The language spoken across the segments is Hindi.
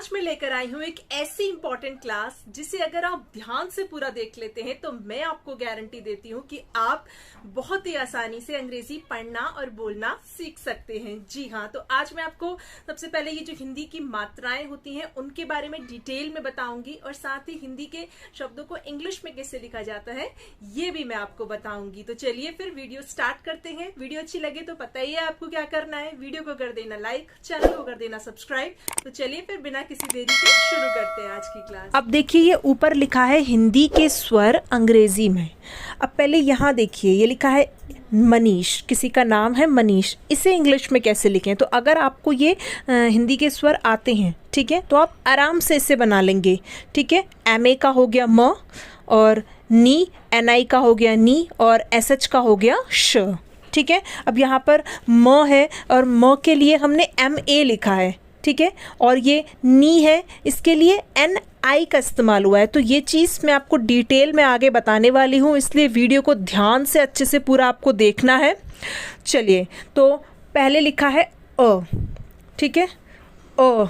आज मैं लेकर आई हूँ एक ऐसी इंपॉर्टेंट क्लास जिसे अगर आप ध्यान से पूरा देख लेते हैं तो मैं आपको गारंटी देती हूँ कि आप बहुत ही आसानी से अंग्रेजी पढ़ना और बोलना सीख सकते हैं। जी हाँ, तो आज मैं आपको सबसे पहले ये जो हिंदी की मात्राएं होती हैं उनके बारे में डिटेल में बताऊंगी और साथ ही हिंदी के शब्दों को इंग्लिश में कैसे लिखा जाता है ये भी मैं आपको बताऊंगी। तो चलिए फिर वीडियो स्टार्ट करते हैं। वीडियो अच्छी लगे तो पता ही है आपको क्या करना है, वीडियो को कर देना लाइक, चैनल को कर देना सब्सक्राइब। तो चलिए फिर बिना किसी देरी के शुरू करते हैं आज की क्लास। अब देखिए ये ऊपर लिखा है हिंदी के स्वर अंग्रेजी में। अब पहले यहाँ देखिए ये लिखा है मनीष, किसी का नाम है मनीष, इसे इंग्लिश में कैसे लिखें। तो अगर आपको ये हिंदी के स्वर आते हैं, ठीक है, तो आप आराम से इसे बना लेंगे। ठीक है, MA का हो गया म, और नी, NI का हो गया नी, और SH का हो गया श। ठीक है, अब यहाँ पर म है और म के लिए हमने MA लिखा है। ठीक है, और ये नी है, इसके लिए NI का इस्तेमाल हुआ है। तो ये चीज़ मैं आपको डिटेल में आगे बताने वाली हूँ, इसलिए वीडियो को ध्यान से अच्छे से पूरा आपको देखना है। चलिए, तो पहले लिखा है अ, ठीक है, अ,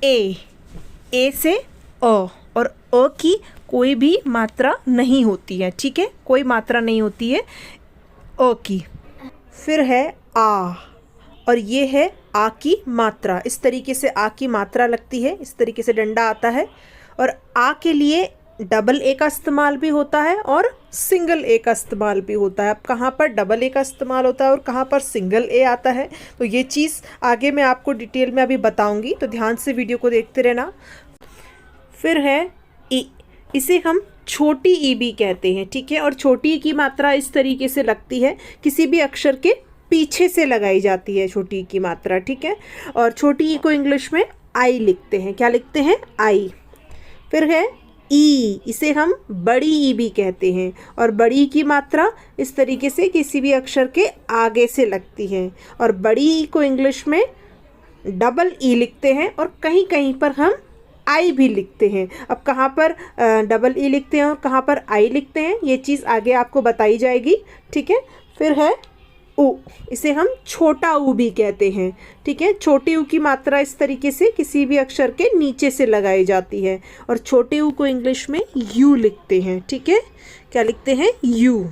ए से अ, और अ की कोई भी मात्रा नहीं होती है। ठीक है, कोई मात्रा नहीं होती है अ की। फिर है आ, और ये है आ की मात्रा। इस तरीके से आ की मात्रा लगती है, इस तरीके से डंडा आता है। और आ के लिए डबल ए का इस्तेमाल भी होता है और सिंगल ए का इस्तेमाल भी होता है। अब कहाँ पर डबल ए का इस्तेमाल होता है और कहाँ पर सिंगल ए आता है, तो ये चीज़ आगे मैं आपको डिटेल में अभी बताऊंगी, तो ध्यान से वीडियो को देखते रहना। फिर है ई, इसे हम छोटी ई भी कहते हैं। ठीक है, और छोटी ई की मात्रा इस तरीके से लगती है, किसी भी अक्षर के पीछे से लगाई जाती है छोटी ई की मात्रा। ठीक है, और छोटी ई को इंग्लिश में आई लिखते हैं। क्या लिखते हैं? आई। फिर है ई, इसे हम बड़ी ई भी कहते हैं, और बड़ी ई की मात्रा इस तरीके से किसी भी अक्षर के आगे से लगती है, और बड़ी ई को इंग्लिश में डबल ई लिखते हैं, और कहीं कहीं पर हम आई भी लिखते हैं। अब कहाँ पर डबल ई लिखते हैं और कहाँ पर आई लिखते हैं, ये चीज़ आगे आपको बताई जाएगी। ठीक है, फिर है ऊ, इसे हम छोटा ऊ भी कहते हैं। ठीक है, छोटे ऊ की मात्रा इस तरीके से किसी भी अक्षर के नीचे से लगाई जाती है, और छोटे ऊ को इंग्लिश में यू लिखते हैं। ठीक है, क्या लिखते हैं? यू।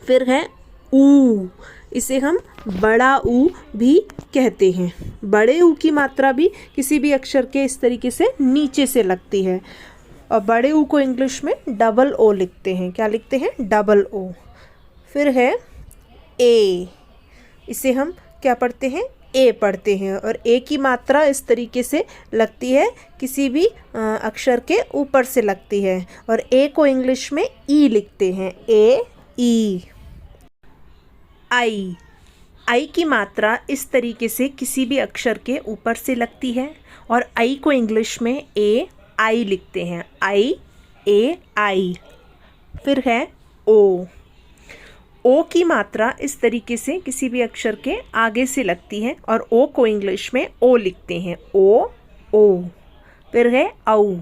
फिर है ऊ, इसे हम बड़ा ऊ भी कहते हैं। बड़े ऊ की मात्रा भी किसी भी अक्षर के इस तरीके से नीचे से लगती है, और बड़े ऊ को इंग्लिश में डबल ओ लिखते हैं। क्या लिखते हैं? Double O. फिर है ए, इसे हम क्या पढ़ते हैं? ए पढ़ते हैं, और ए की मात्रा इस तरीके से लगती है, किसी भी अक्षर के ऊपर से लगती है, और ए को इंग्लिश में ई लिखते हैं। ए, ई। आई, आई की मात्रा इस तरीके से किसी भी अक्षर के ऊपर से लगती है, और आई को इंग्लिश में ए, आई लिखते हैं। आई, ए, आई। फिर है ओ, ओ की मात्रा इस तरीके से किसी भी अक्षर के आगे से लगती है, और ओ को इंग्लिश में ओ लिखते हैं। ओ, ओ। फिर है औ,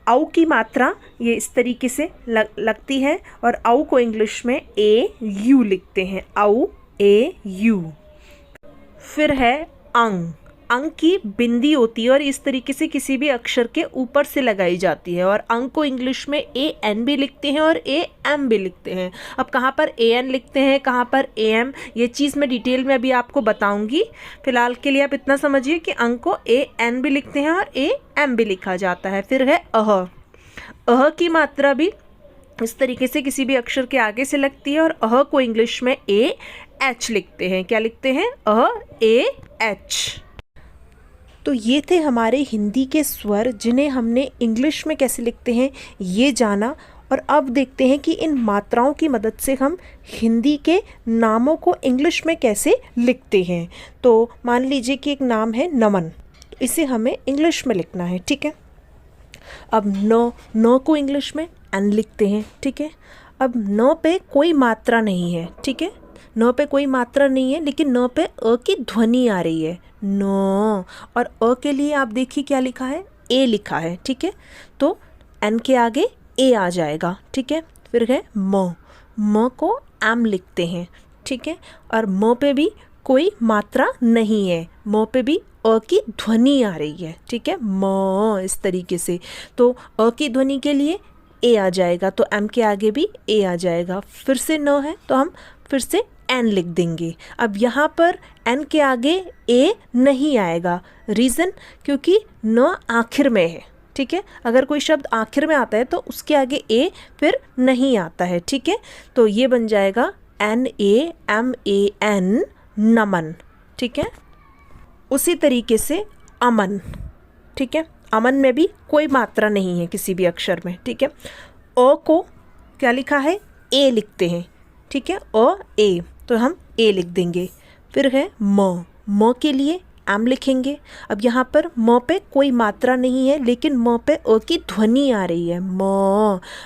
औ की मात्रा ये इस तरीके से लगती है, और औ को इंग्लिश में ए, यू लिखते हैं। औ, ए, यू। फिर है अंग, अंग की बिंदी होती है और इस तरीके से किसी भी अक्षर के ऊपर से लगाई जाती है, और अंग को इंग्लिश में AN भी लिखते हैं और AM भी लिखते हैं। अब कहाँ पर AN लिखते हैं, कहाँ पर AM, ये चीज़ मैं डिटेल में अभी आपको बताऊंगी। फिलहाल के लिए आप इतना समझिए कि अंग को AN भी लिखते हैं और AM भी लिखा जाता है। फिर है अह की मात्रा भी इस तरीके से किसी भी अक्षर के आगे से लगती है, और अह को इंग्लिश में AH लिखते हैं। क्या लिखते हैं? AH। तो ये थे हमारे हिंदी के स्वर, जिन्हें हमने इंग्लिश में कैसे लिखते हैं ये जाना। और अब देखते हैं कि इन मात्राओं की मदद से हम हिंदी के नामों को इंग्लिश में कैसे लिखते हैं। तो मान लीजिए कि एक नाम है नमन, तो इसे हमें इंग्लिश में लिखना है। ठीक है, अब नो को इंग्लिश में एन लिखते हैं। ठीक है, अब न पे कोई मात्रा नहीं है। ठीक है, न पे कोई मात्रा नहीं है, लेकिन न पे अ की ध्वनि आ रही है, नो। और अ के लिए आप देखिए क्या लिखा है? ए लिखा है। ठीक है, तो एन के आगे ए आ जाएगा। ठीक है, फिर है म को एम लिखते हैं। ठीक है, और म पे भी कोई मात्रा नहीं है, म पे भी अ की ध्वनि आ रही है, ठीक है, म इस तरीके से। तो अ की ध्वनि के लिए ए आ जाएगा, तो एम के आगे भी ए आ जाएगा। फिर से न है तो हम फिर से एन लिख देंगे। अब यहाँ पर एन के आगे ए नहीं आएगा, रीज़न क्योंकि न आखिर में है, ठीक है। अगर कोई शब्द आखिर में आता है तो उसके आगे ए फिर नहीं आता है, ठीक है। तो ये बन जाएगा NAMAN, नमन, ठीक है। उसी तरीके से अमन, ठीक है, अमन में भी कोई मात्रा नहीं है किसी भी अक्षर में, ठीक है। अ को क्या लिखा है, ए लिखते हैं, ठीक है, अ ए, तो हम ए लिख देंगे। फिर है म के लिए एम लिखेंगे। अब यहाँ पर म पे कोई मात्रा नहीं है, लेकिन म पे अ की ध्वनि आ रही है, म,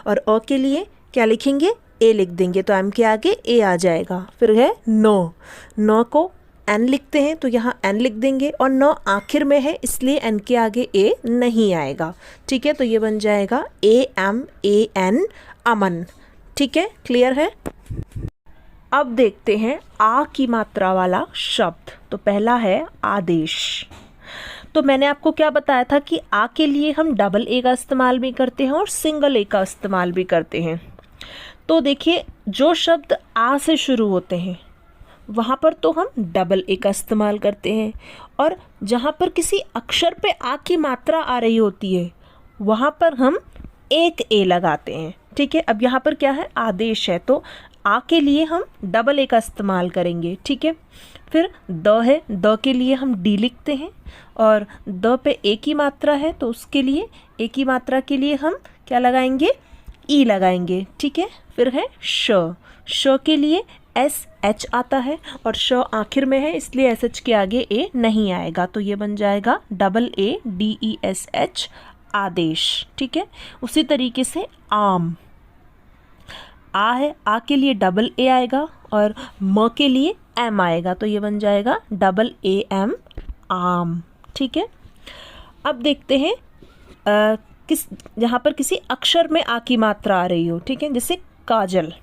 और अ के लिए क्या लिखेंगे, ए लिख देंगे, तो एम के आगे ए आ जाएगा। फिर है न को एन लिखते हैं, तो यहाँ एन लिख देंगे, और न आखिर में है इसलिए एन के आगे ए नहीं आएगा, ठीक है। तो ये बन जाएगा AMAN, अमन, ठीक है, क्लियर है। अब देखते हैं आ की मात्रा वाला शब्द। तो पहला है आदेश। तो मैंने आपको क्या बताया था कि आ के लिए हम डबल ए का इस्तेमाल भी करते हैं और सिंगल ए का इस्तेमाल भी करते हैं। तो देखिए, जो शब्द आ से शुरू होते हैं वहाँ पर तो हम डबल ए का इस्तेमाल करते हैं, और जहाँ पर किसी अक्षर पे आ की मात्रा आ रही होती है वहाँ पर हम एक ए लगाते हैं, ठीक है। अब यहाँ पर क्या है, आदेश है, तो आ के लिए हम डबल ए का इस्तेमाल करेंगे, ठीक है। फिर द है, द के लिए हम डी लिखते हैं, और द पे ए की मात्रा है तो उसके लिए ए की मात्रा के लिए हम क्या लगाएंगे, ई लगाएंगे, ठीक है। फिर है श के लिए SH आता है, और श आखिर में है इसलिए SH के आगे ए नहीं आएगा, तो ये बन जाएगा AADESH, आदेश, ठीक है। उसी तरीके से आम, आ है, आ के लिए डबल ए आएगा और म के लिए एम आएगा, तो ये बन जाएगा AM, आम, ठीक है। अब देखते हैं यहाँ पर किसी अक्षर में आ की मात्रा आ रही हो, ठीक है, जैसे काजल।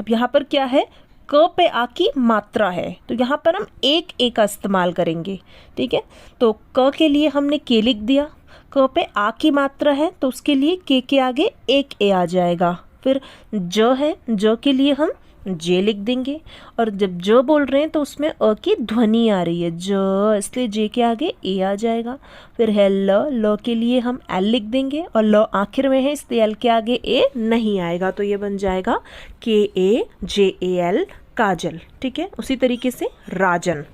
अब यहाँ पर क्या है, क पे आ की मात्रा है, तो यहाँ पर हम एक ए का इस्तेमाल करेंगे, ठीक है। तो क के लिए हमने के लिख दिया, क पे आ की मात्रा है तो उसके लिए के आगे एक ए आ जाएगा। फिर ज है, ज के लिए हम जे लिख देंगे, और जब ज बोल रहे हैं तो उसमें अ की ध्वनि आ रही है, ज, इसलिए जे के आगे ए आ जाएगा। फिर है ल के लिए हम एल लिख देंगे, और ल आखिर में है इसलिए एल के आगे ए नहीं आएगा, तो ये बन जाएगा KAJAL, काजल, ठीक है। उसी तरीके से राजन,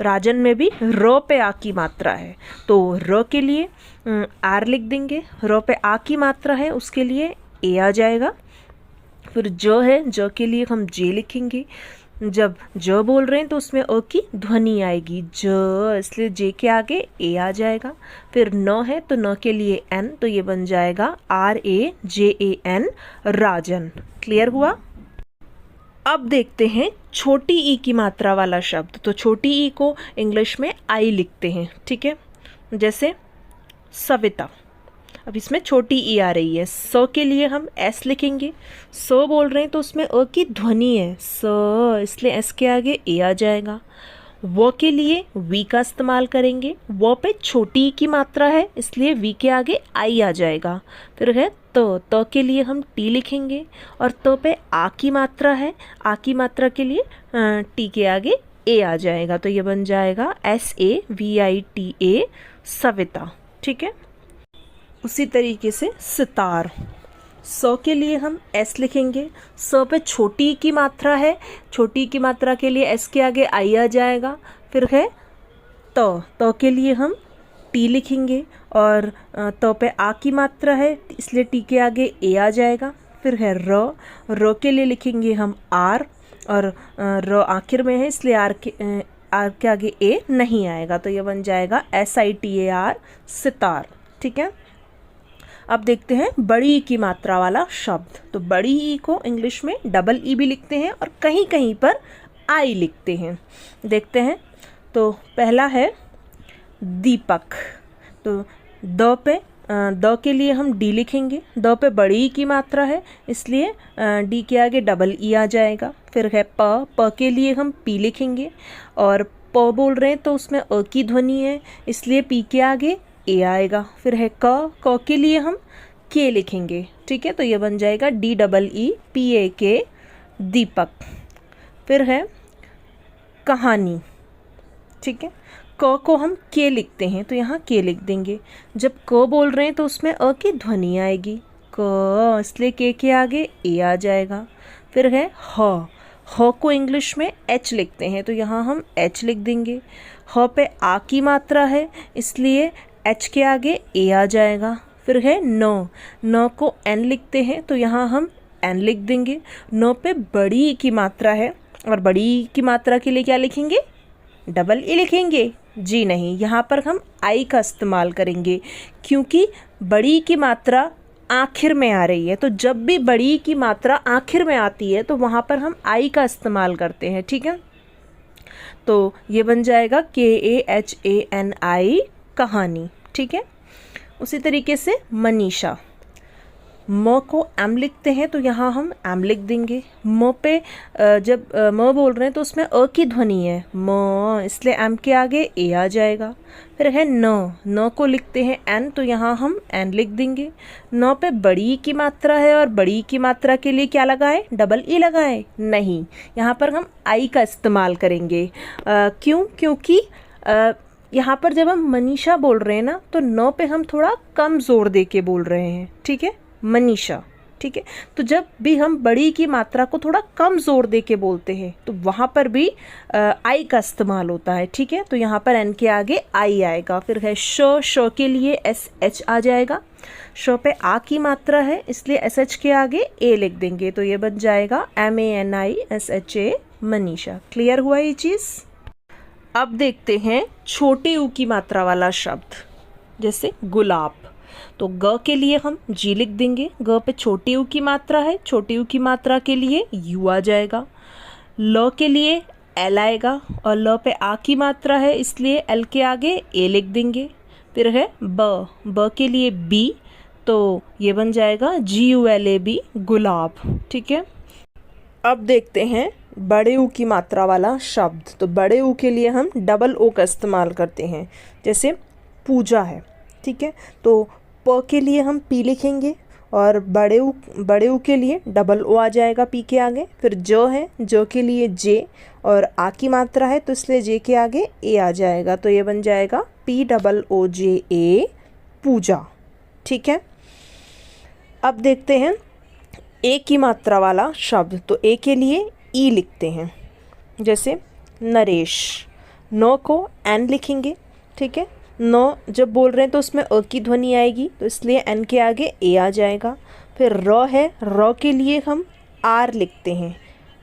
राजन में भी र पे आ की मात्रा है, तो र के लिए आर लिख देंगे, र पे आ की मात्रा है उसके लिए ए आ जाएगा। फिर ज है, ज के लिए हम जे लिखेंगे, जब ज बोल रहे हैं तो उसमें अ की ध्वनि आएगी, ज, इसलिए जे के आगे ए आ जाएगा। फिर न है तो न के लिए एन, तो ये बन जाएगा RAJAN, राजन, क्लियर हुआ। अब देखते हैं छोटी ई की मात्रा वाला शब्द। तो छोटी ई को इंग्लिश में आई लिखते हैं, ठीक है, जैसे सविता। अब इसमें छोटी ई आ रही है, स के लिए हम एस लिखेंगे, स बोल रहे हैं तो उसमें अ की ध्वनि है, स, इसलिए एस के आगे ए आ जाएगा। व के लिए वी का इस्तेमाल करेंगे, व पे छोटी ई की मात्रा है इसलिए वी के आगे आई आ जाएगा। फिर है त के लिए हम टी लिखेंगे, और त पे आ की मात्रा है, आ की मात्रा के लिए टी के आगे ए आ जाएगा, तो ये बन जाएगा SAVITA, सविता, ठीक है। उसी तरीके से सितार, स के लिए हम एस लिखेंगे, स पे छोटी की मात्रा है, छोटी की मात्रा के लिए एस के आगे आई आ जाएगा। फिर है त के लिए हम टी लिखेंगे, और त पे आ की मात्रा है इसलिए टी के आगे ए आ जाएगा। फिर है र के लिए लिखेंगे हम आर, और र आखिर में है इसलिए आर के आगे ए नहीं आएगा, तो ये बन जाएगा SITAR, सितार, ठीक है। अब देखते हैं बड़ी ई की मात्रा वाला शब्द। तो बड़ी ई को इंग्लिश में डबल ई भी लिखते हैं और कहीं कहीं पर आई लिखते हैं। देखते हैं, तो पहला है दीपक। तो द पे द के लिए हम डी लिखेंगे, द पे बड़ी ई की मात्रा है इसलिए डी के आगे डबल ई आ जाएगा। फिर है प के लिए हम पी लिखेंगे और प बोल रहे हैं तो उसमें अ की ध्वनि है इसलिए पी के आगे ए आएगा। फिर है क के लिए हम के लिखेंगे, ठीक है, तो ये बन जाएगा D double E P A के दीपक। फिर है कहानी, ठीक है, क को हम के लिखते हैं तो यहाँ के लिख देंगे। जब क बोल रहे हैं तो उसमें अ की ध्वनि आएगी क, इसलिए के आगे ए आ जाएगा। फिर है ह को इंग्लिश में एच लिखते हैं तो यहाँ हम एच लिख देंगे। ह पे आ की मात्रा है इसलिए एच के आगे ए आ जाएगा। फिर है न को एन लिखते हैं तो यहाँ हम एन लिख देंगे। न पे बड़ी ई की मात्रा है और बड़ी ई की मात्रा के लिए क्या लिखेंगे, डबल ई लिखेंगे? जी नहीं, यहाँ पर हम आई का इस्तेमाल करेंगे क्योंकि बड़ी की मात्रा आखिर में आ रही है, तो जब भी बड़ी की मात्रा आखिर में आती है तो वहाँ पर हम आई का इस्तेमाल करते हैं, ठीक है। तो ये बन जाएगा KAHANI कहानी, ठीक है। उसी तरीके से मनीषा, म को एम लिखते हैं तो यहाँ हम एम लिख देंगे। म पे जब म बोल रहे हैं तो उसमें अ की ध्वनि है म, इसलिए एम के आगे ए आ जाएगा। फिर है न को लिखते हैं एन तो यहाँ हम एन लिख देंगे। न पे बड़ी की मात्रा है और बड़ी की मात्रा के लिए क्या लगाए, डबल ई लगाए? नहीं, यहाँ पर हम आई का इस्तेमाल करेंगे। क्यों? क्योंकि यहाँ पर जब हम मनीषा बोल रहे हैं ना तो न पे हम थोड़ा कम जोर दे के बोल रहे हैं, ठीक है, मनीषा, ठीक है। तो जब भी हम बड़ी की मात्रा को थोड़ा कम जोर दे के बोलते हैं तो वहाँ पर भी आई का इस्तेमाल होता है, ठीक है। तो यहाँ पर एन के आगे आई आएगा। फिर है श के लिए SH आ जाएगा। श पे आ की मात्रा है इसलिए SH के आगे ए लिख देंगे तो ये बन जाएगा MANISHA मनीषा। क्लियर हुआ ये चीज़? अब देखते हैं छोटे ऊ की मात्रा वाला शब्द, जैसे गुलाब। तो ग के लिए हम जी लिख देंगे, ग पे छोटी ऊ की मात्रा है, छोटी ऊ की मात्रा के लिए यू आ जाएगा। ल के लिए एल आएगा और ल पे आ की मात्रा है इसलिए एल के आगे ए लिख देंगे। फिर है ब के लिए बी तो ये बन जाएगा GULAB गुलाब, ठीक है। अब देखते हैं बड़े ऊ की मात्रा वाला शब्द। तो बड़े ऊ के लिए हम डबल ओ का इस्तेमाल करते हैं, जैसे पूजा है, ठीक है। तो प के लिए हम पी लिखेंगे और बड़े ऊ के लिए डबल ओ आ जाएगा पी के आगे। फिर जो है, जो के लिए जे और आ की मात्रा है तो इसलिए जे के आगे ए आ जाएगा तो ये बन जाएगा POOJA पूजा, ठीक है। अब देखते हैं ए की मात्रा वाला शब्द। तो ए के लिए ई लिखते हैं, जैसे नरेश। नो को एन लिखेंगे, ठीक है। नो जब बोल रहे हैं तो उसमें अ की ध्वनि आएगी तो इसलिए एन के आगे ए आ जाएगा। फिर र है, र के लिए हम आर लिखते हैं,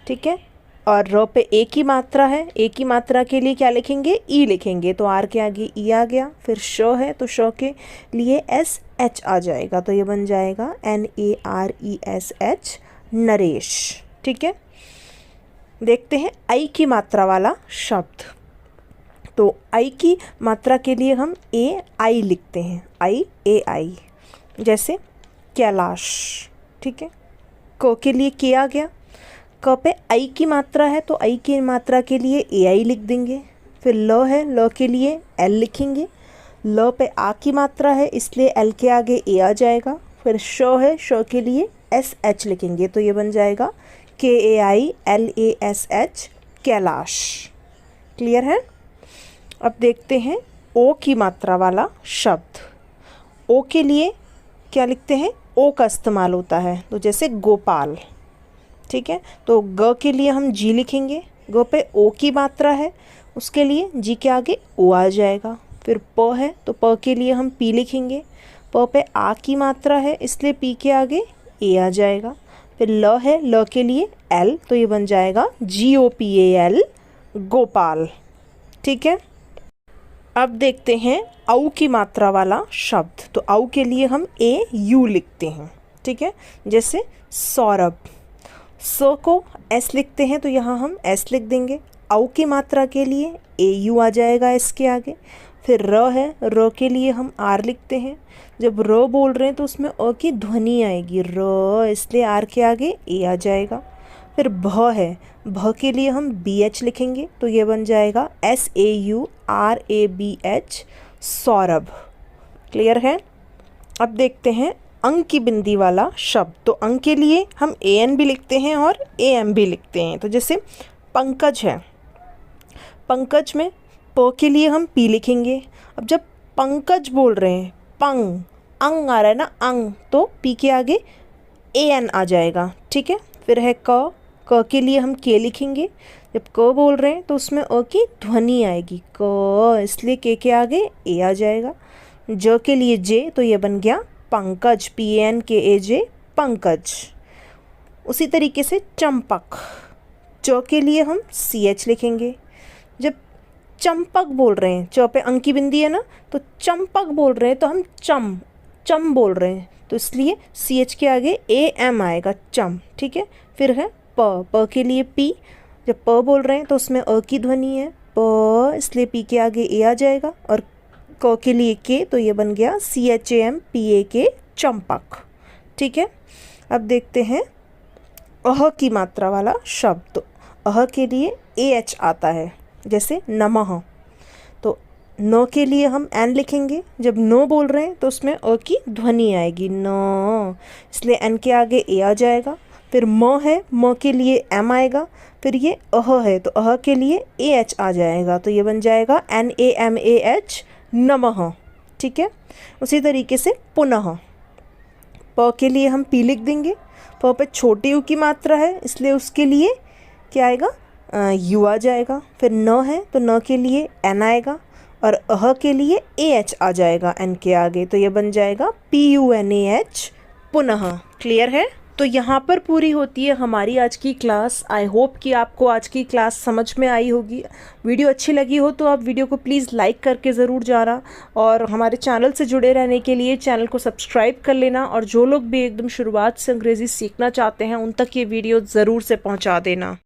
ठीक है। और र पे ए की मात्रा है, ए की मात्रा के लिए क्या लिखेंगे, ई लिखेंगे तो आर के आगे ई आ गया। फिर श है तो श के लिए SH आ जाएगा तो ये बन जाएगा NARESH नरेश, ठीक है। देखते हैं आई की मात्रा वाला शब्द। तो आई की मात्रा के लिए हम AI लिखते हैं, IAI, जैसे कैलाश, ठीक है। क के लिए के आ गया, क पे आई की मात्रा है तो आई की मात्रा के लिए AI लिख देंगे। फिर ल है, ल के लिए L लिखेंगे। ल पे आ की मात्रा है इसलिए L के आगे ए आ जाएगा। फिर श है, श के लिए SH लिखेंगे तो ये बन जाएगा KAILASH कैलाश। क्लियर है? अब देखते हैं ओ की मात्रा वाला शब्द। ओ के लिए क्या लिखते हैं, ओ का इस्तेमाल होता है तो जैसे गोपाल, ठीक है। तो ग के लिए हम जी लिखेंगे, ग पे ओ की मात्रा है उसके लिए जी के आगे ओ आ जाएगा। फिर प है तो प के लिए हम पी लिखेंगे, प पे आ की मात्रा है इसलिए पी के आगे ए आ जाएगा। फिर ल है, ल के लिए एल तो ये बन जाएगा GOPAL गोपाल, ठीक है। अब देखते हैं औ की मात्रा वाला शब्द। तो औ के लिए हम AU लिखते हैं, ठीक है, जैसे सौरभ। स को S लिखते हैं तो यहाँ हम S लिख देंगे। औ की मात्रा के लिए AU आ जाएगा इसके आगे। फिर र है, र के लिए हम आर लिखते हैं। जब र बोल रहे हैं तो उसमें अ की ध्वनि आएगी र, इसलिए आर के आगे ए आ जाएगा। फिर भ है, भ के लिए हम बी एच लिखेंगे तो ये बन जाएगा SAURABH सौरभ। क्लियर है। अब देखते हैं अंग की बिंदी वाला शब्द। तो अंग के लिए हम AN भी लिखते हैं और AM भी लिखते हैं। तो जैसे पंकज है, पंकज में प के लिए हम पी लिखेंगे। अब जब पंकज बोल रहे हैं, पंग अंग आ रहा है ना, अंग, तो पी के आगे AN आ जाएगा। ठीक है। फिर है क के लिए हम के लिखेंगे। जब क बोल रहे हैं तो उसमें अ की ध्वनि आएगी क, इसलिए के आगे ए आ जाएगा। ज के लिए जे, तो ये बन गया पंकज, PANKAJ पंकज। उसी तरीके से चंपक, च के लिए हम CH लिखेंगे। जब चंपक बोल रहे हैं, च पे अंक की बिंदी है ना, तो चंपक बोल रहे हैं तो हम चम बोल रहे हैं, तो इसलिए CH के आगे AM आएगा, चम। ठीक है। फिर है प के लिए पी। जब प बोल रहे हैं तो उसमें अ की ध्वनि है प, इसलिए पी के आगे ए आ जाएगा। और क के लिए के, तो ये बन गया CHAMPAK चंपक। ठीक है। अब देखते हैं अह की मात्रा वाला शब्द। तो अह के लिए AH आता है, जैसे नमः। तो न के लिए हम एन लिखेंगे। जब न बोल रहे हैं तो उसमें अ की ध्वनि आएगी न, इसलिए एन के आगे ए आ जाएगा। फिर म है, म के लिए एम आएगा। फिर ये अह है, तो अह के लिए AH आ जाएगा, तो ये बन जाएगा NAMAH नमः। ठीक है। उसी तरीके से पुनः, प के लिए हम पी लिख देंगे। प पे छोटी यू की मात्रा है, इसलिए उसके लिए क्या आएगा, यू आ जाएगा। फिर न है, तो न के लिए एन आएगा और अह के लिए AH आ जाएगा एन के आगे, तो ये बन जाएगा PUNAH पुनः। क्लियर है। तो यहाँ पर पूरी होती है हमारी आज की क्लास। आई होप कि आपको आज की क्लास समझ में आई होगी। वीडियो अच्छी लगी हो तो आप वीडियो को प्लीज़ लाइक करके ज़रूर जाना, और हमारे चैनल से जुड़े रहने के लिए चैनल को सब्सक्राइब कर लेना। और जो लोग भी एकदम शुरुआत से अंग्रेज़ी सीखना चाहते हैं उन तक ये वीडियो ज़रूर से पहुँचा देना।